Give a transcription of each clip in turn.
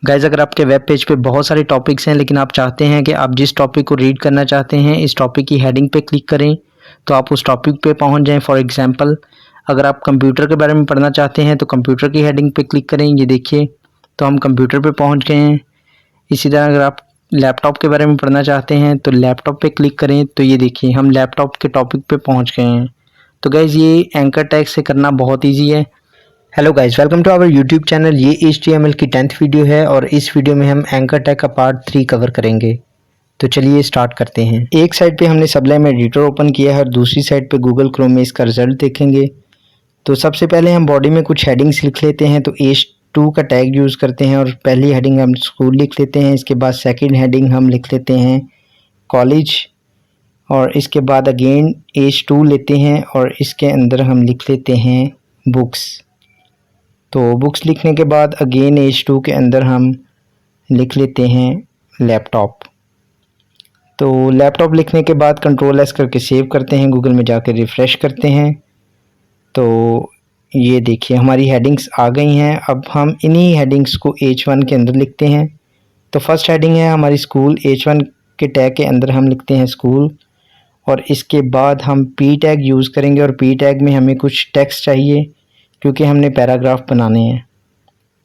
Guys अगर आपके web page पे बहुत सारे टॉपिक्स हैं लेकिन आप चाहते हैं कि आप जिस टॉपिक को रीड करना चाहते हैं इस टॉपिक की हेडिंग पे क्लिक करें तो आप उस टॉपिक पे पहुंच जाएं। फॉर एग्जांपल अगर आप कंप्यूटर के बारे में पढ़ना चाहते हैं तो कंप्यूटर की हेडिंग पे क्लिक करें। ये देखिए तो हम कंप्यूटर पे पहुंच गए हैं। इसी तरह अगर आप लैपटॉप के बारे में पढ़ना चाहते हैं तो लैपटॉप पे क्लिक करें तो ये देखिए हम लैपटॉप के टॉपिक पे पहुँच गए हैं। तो गाइज़ ये एंकर टैग से करना बहुत ईजी है। Hello guys, welcome to our YouTube channel. ये HTML की 10th वीडियो है और इस वीडियो में हम एंकर टैग का पार्ट 3 कवर करेंगे। तो चलिए स्टार्ट करते हैं। एक साइड पे हमने सबलाइम एडिटर ओपन किया है और दूसरी साइड पे गूगल क्रोम में इसका रिजल्ट देखेंगे। तो सबसे पहले हम बॉडी में कुछ हेडिंग्स लिख लेते हैं। तो H2 का टैग यूज़ करते हैं और पहली हेडिंग हम स्कूल लिख लेते हैं। इसके बाद सेकेंड हेडिंग हम लिख लेते हैं कॉलेज और इसके बाद अगेन H2 लेते हैं और इसके अंदर हम लिख लेते हैं बुक्स। तो बुक्स लिखने के बाद अगेन H2 के अंदर हम लिख लेते हैं लैपटॉप। तो लैपटॉप लिखने के बाद कंट्रोल S करके सेव करते हैं, गूगल में जाकर रिफ़्रेश करते हैं। तो ये देखिए हमारी हेडिंग्स आ गई हैं। अब हम इन्हीं हेडिंग्स को H1 के अंदर लिखते हैं। तो फर्स्ट हेडिंग है हमारी स्कूल। H1 के टैग के अंदर हम लिखते हैं स्कूल और इसके बाद हम P टैग यूज़ करेंगे और P टैग में हमें कुछ टेक्स्ट चाहिए क्योंकि हमने पैराग्राफ बनाने हैं।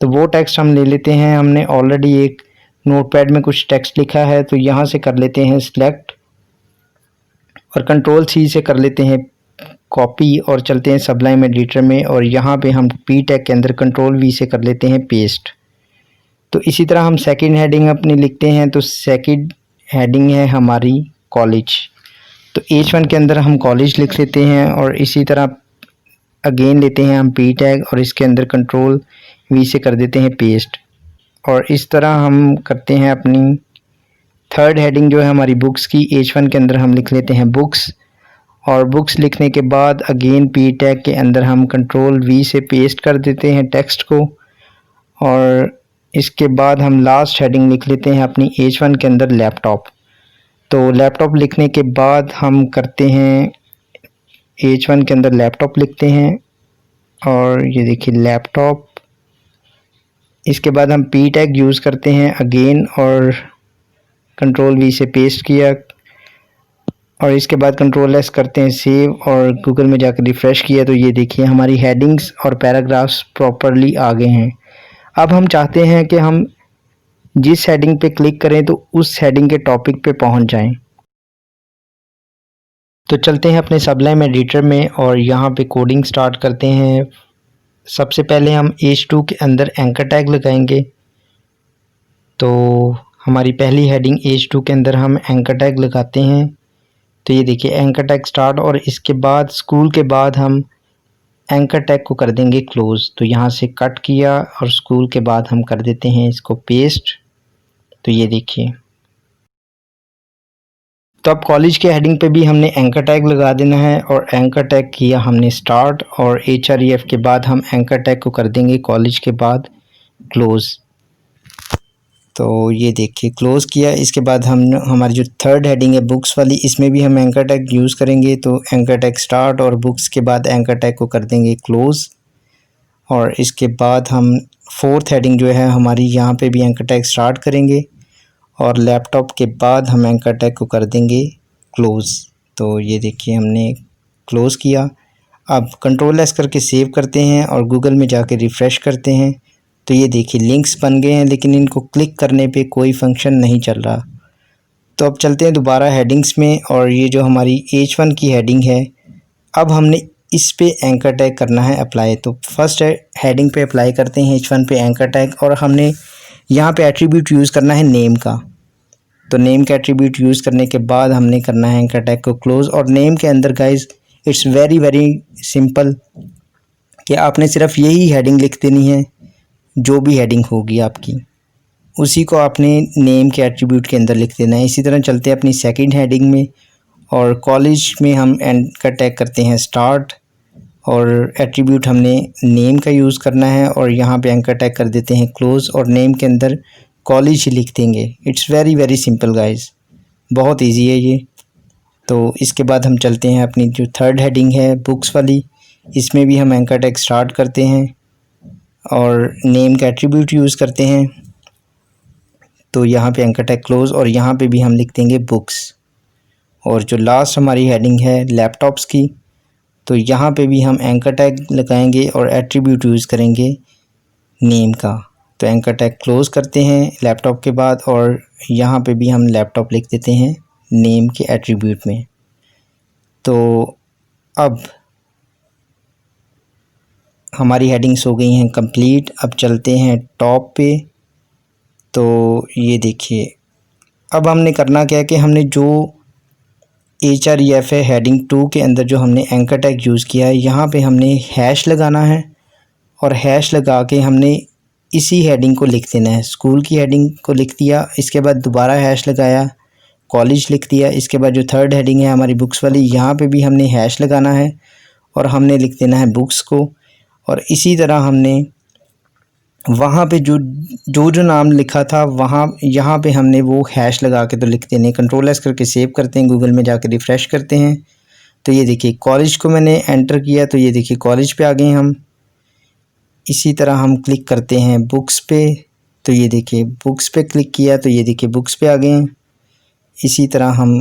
तो वो टेक्स्ट हम ले लेते हैं। हमने ऑलरेडी एक नोटपैड में कुछ टेक्स्ट लिखा है तो यहाँ से कर लेते हैं सिलेक्ट और कंट्रोल C से कर लेते हैं कॉपी और चलते हैं सबलाइम एडिटर में और यहाँ पे हम P टैग के अंदर कंट्रोल V से कर लेते हैं पेस्ट। तो इसी तरह हम सेकंड हेडिंग अपनी लिखते हैं। तो सेकंड हेडिंग है हमारी कॉलेज। तो H1 के अंदर हम कॉलेज लिख लेते हैं और इसी तरह अगेन लेते हैं हम P टैग और इसके अंदर कंट्रोल V से कर देते हैं पेस्ट। और इस तरह हम करते हैं अपनी थर्ड हेडिंग जो है हमारी बुक्स की। H1 के अंदर हम लिख लेते हैं बुक्स और बुक्स लिखने के बाद अगेन P टैग के अंदर हम कंट्रोल V से पेस्ट कर देते हैं टेक्स्ट को और इसके बाद हम लास्ट हेडिंग लिख लेते हैं अपनी H1 के अंदर लैपटॉप। तो लैपटॉप लिखने के बाद हम करते हैं H1 के अंदर लैपटॉप लिखते हैं और ये देखिए लैपटॉप। इसके बाद हम P टैग यूज़ करते हैं अगेन और कंट्रोल V से पेस्ट किया और इसके बाद कंट्रोल S करते हैं सेव और गूगल में जाकर रिफ़्रेश किया। तो ये देखिए हमारी हेडिंग्स और पैराग्राफ्स प्रॉपरली आ गए हैं। अब हम चाहते हैं कि हम जिस हेडिंग पे क्लिक करें तो उस हेडिंग के टॉपिक पे पहुंच जाएं। तो चलते हैं अपने सबलाइम एडिटर में और यहाँ पे कोडिंग स्टार्ट करते हैं। सबसे पहले हम H2 के अंदर एंकर टैग लगाएंगे। तो हमारी पहली हेडिंग H2 के अंदर हम एंकर टैग लगाते हैं। तो ये देखिए एंकर टैग स्टार्ट और इसके बाद स्कूल के बाद हम एंकर टैग को कर देंगे क्लोज़। तो यहाँ से कट किया और स्कूल के बाद हम कर देते हैं इसको पेस्ट। तो ये देखिए तो अब कॉलेज के हेडिंग पे भी हमने एंकर टैग लगा देना है और एंकर टैग किया हमने स्टार्ट और href के बाद हम एंकर टैग को कर देंगे कॉलेज के बाद क्लोज़। तो ये देखिए क्लोज़ किया। इसके बाद हम हमारी जो थर्ड हेडिंग है बुक्स वाली इसमें भी हम एंकर टैग यूज़ करेंगे। तो एंकर टैग स्टार्ट और बुक्स के बाद एंकर टैग को कर देंगे क्लोज़ और इसके बाद हम फोर्थ हेडिंग जो है हमारी यहाँ पे भी एंकर टैग स्टार्ट करेंगे और लैपटॉप के बाद हम एंकर टैग को कर देंगे क्लोज़। तो ये देखिए हमने क्लोज़ किया। अब कंट्रोल S करके सेव करते हैं और गूगल में जाके रिफ़्रेश करते हैं। तो ये देखिए लिंक्स बन गए हैं लेकिन इनको क्लिक करने पे कोई फंक्शन नहीं चल रहा। तो अब चलते हैं दोबारा हेडिंग्स में और ये जो हमारी H1 की हेडिंग है अब हमने इस पे एंकर टैग करना है अप्लाई। तो फर्स्ट हेडिंग पे अप्लाई करते हैं H1 पे एंकर टैग और हमने यहाँ पे एट्रीब्यूट यूज़ करना है नेम का। तो नेम का एट्रीब्यूट यूज़ करने के बाद हमने करना है एंकर टैग को क्लोज़। और नेम के अंदर guys it's very very simple कि आपने सिर्फ यही हेडिंग लिख देनी है। जो भी हेडिंग होगी आपकी उसी को आपने नेम के एट्रीब्यूट के अंदर लिख देना है। इसी तरह चलते हैं अपनी सेकंड हेडिंग में और कॉलेज में हम एंकर टैग करते हैं स्टार्ट और एट्रीब्यूट हमने नेम का यूज़ करना है और यहाँ पे एंकर टैग कर देते हैं क्लोज़ और नेम के अंदर कॉलेज ही लिख देंगे। It's very very simple guys, बहुत इजी है ये। तो इसके बाद हम चलते हैं अपनी जो थर्ड हेडिंग है बुक्स वाली, इसमें भी हम एंकर टैग स्टार्ट करते हैं और नेम का एट्रीब्यूट यूज़ करते हैं तो यहाँ पे एंकर टैग क्लोज और यहाँ पे भी हम लिख देंगे बुक्स। और जो लास्ट हमारी हेडिंग है लैपटॉप्स की, तो यहाँ पे भी हम एंकर टैग लगाएंगे और एट्रीब्यूट यूज़ करेंगे नेम का। तो एंकर टैग क्लोज करते हैं लैपटॉप के बाद और यहाँ पे भी हम लैपटॉप लिख देते हैं नेम के एट्रीब्यूट में। तो अब हमारी हेडिंग्स हो गई हैं कंप्लीट। अब चलते हैं टॉप पे। तो ये देखिए, अब हमने करना क्या है कि हमने जो href है हेडिंग 2 के अंदर जो हमने एंकर टैग यूज़ किया है, यहाँ पे हमने हैश लगाना है और हैश लगा के हमने इसी हेडिंग को लिख देना है। स्कूल की हेडिंग को लिख दिया, इसके बाद दोबारा हैश लगाया, कॉलेज लिख दिया, इसके बाद जो थर्ड हेडिंग है हमारी बुक्स वाली, यहाँ पे भी हमने हैश लगाना है और हमने लिख देना है बुक्स को। और इसी तरह हमने वहाँ पे जो नाम लिखा था वहाँ यहाँ पे हमने वो हैश लगा के तो लिख देने। कंट्रोल एस करके सेव करते हैं, गूगल में जाके रिफ़्रेश करते हैं। तो ये देखिए कॉलेज को मैंने एंटर किया, तो ये देखिए कॉलेज पे आ गए हम। इसी तरह हम क्लिक करते हैं बुक्स पे, तो ये देखिए बुक्स पे क्लिक किया, तो ये देखिए बुक्स पे आ गए हैं। इसी तरह हम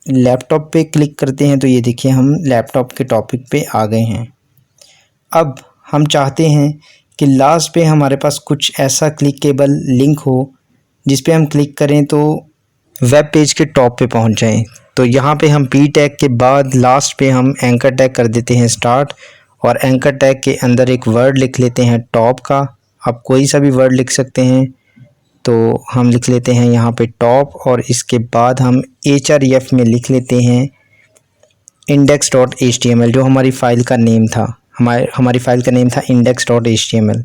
लैपटॉप पे क्लिक करते हैं, तो ये देखिए हम लैपटॉप के टॉपिक पे आ गए हैं। अब हम चाहते हैं कि लास्ट पे हमारे पास कुछ ऐसा क्लिकेबल लिंक हो जिस पे हम क्लिक करें तो वेब पेज के टॉप पे पहुंच जाएं। तो यहाँ पे हम पी टैग के बाद लास्ट पे हम एंकर टैग कर देते हैं स्टार्ट और एंकर टैग के अंदर एक वर्ड लिख लेते हैं टॉप का। आप कोई सा भी वर्ड लिख सकते हैं, तो हम लिख लेते हैं यहाँ पे टॉप और इसके बाद हम href में लिख लेते हैं index.html जो हमारी फ़ाइल का नेम था। हमारी फ़ाइल का नेम था index.html।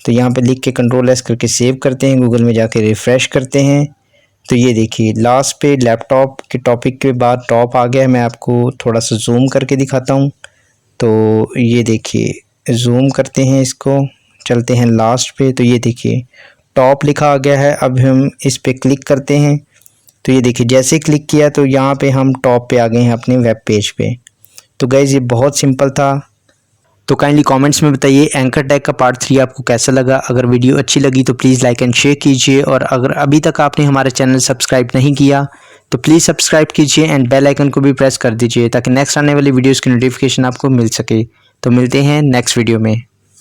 तो यहाँ पे लिख के कंट्रोल एस करके सेव करते हैं, गूगल में जाके रिफ़्रेश करते हैं। तो ये देखिए लास्ट पे लैपटॉप के टॉपिक के बाद टॉप आ गया है। मैं आपको थोड़ा सा जूम करके दिखाता हूँ। तो ये देखिए जूम करते हैं इसको, चलते हैं लास्ट पे। तो ये देखिए टॉप लिखा आ गया है। अब हम इस पे क्लिक करते हैं, तो ये देखिए जैसे क्लिक किया तो यहाँ पे हम टॉप पे आ गए हैं अपने वेब पेज पे। तो गाइज़ ये बहुत सिंपल था। तो काइंडली कमेंट्स में बताइए एंकर टैग का पार्ट 3 आपको कैसा लगा। अगर वीडियो अच्छी लगी तो प्लीज़ लाइक एंड शेयर कीजिए और अगर अभी तक आपने हमारा चैनल सब्सक्राइब नहीं किया तो प्लीज़ सब्सक्राइब कीजिए एंड बेल आइकन को भी प्रेस कर दीजिए ताकि नेक्स्ट आने वाली वीडियोज़ की नोटिफिकेशन आपको मिल सके। तो मिलते हैं नेक्स्ट वीडियो में।